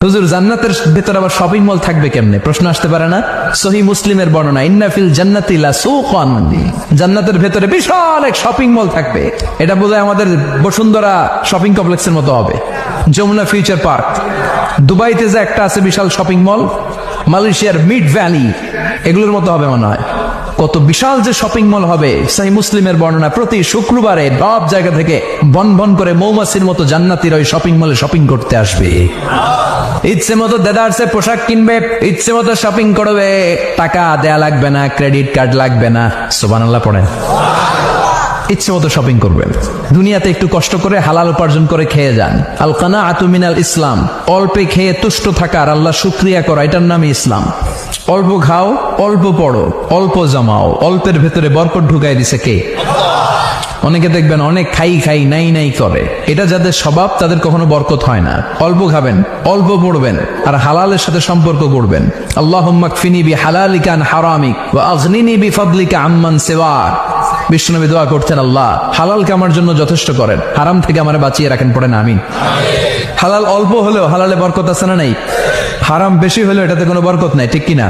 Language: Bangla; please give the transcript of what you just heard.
হুজুর জান্নাতের ভেতরে আবার শপিং মল থাকবে কেমনে? প্রশ্ন আসতে পারে না? সহিহ মুসলিমের বর্ণনা, ইন্না ফিল জান্নাতি লাসুকান, জান্নাতের ভেতরে বিশাল এক শপিং মল থাকবে। এটা বোধহয় আমাদের বসুন্ধরা শপিং কমপ্লেক্সের মতো হবে, যমুনা ফিউচার পার্ক। দুবাইতে যে একটা আছে বিশাল শপিং মল, মালয়েশিয়ার মিড ভ্যালি, এগুলোর মতো হবে মনে হয়। কত বিশাল যে শপিং মল হবে। সহিহ মুসলিমের বর্ণনা, প্রতি শুক্রবারে সব জায়গা থেকে বন বন করে মৌমাছির মতো জান্নাতীর ওই শপিং মলে শপিং করতে আসবে। ইচ্ছে মতো দেদারসে পোশাক কিনবে, ইচ্ছে মতো শপিং করবে, টাকা দেয়া লাগবে না, ক্রেডিট কার্ড লাগবে না। সুবহানাল্লাহ পড়েন। ইচ্ছে মতো শপিং করবেন। দুনিয়াতে একটু কষ্ট করে হালাল উপার্জন করে খেয়ে যান। আল কানাআতু মিনাল ইসলাম, অল্পে খেয়ে তুষ্ট থাকার, আল্লাহ শুকরিয়া করা, এটার নামই ইসলাম। অল্প খাও, অল্প পড়ো, অল্প জমাও, অল্পের ভেতরে বরকত ঢুকাই দিছে কে? অনেকে দেখবেন অনেক খাই খাই নাই নাই করে, এটা যাদের স্বভাব তাদের কখনো বরকত হয় না। অল্প খাবেন, অল্প পড়বেন, আর হালালের সাথে সম্পর্ক করবেন। আল্লাহুম্মা কফিনি বিহালালিকা আন হারামিক ওয়া আগনিনি বিফাদলিকা আম্মান সিওয়াক। বিষ্ণুনবী দোয়া করতেন, আল্লাহ হালালকে আমার জন্য যথেষ্ট করেন, হারাম থেকে আমারে বাঁচিয়ে রাখেন। পড়েন আমিন। হালাল অল্প হলেও হালালে বরকত আছে না নাই? হারাম বেশি হলেও এটাতে কোনো বরকত নাই, ঠিক কিনা?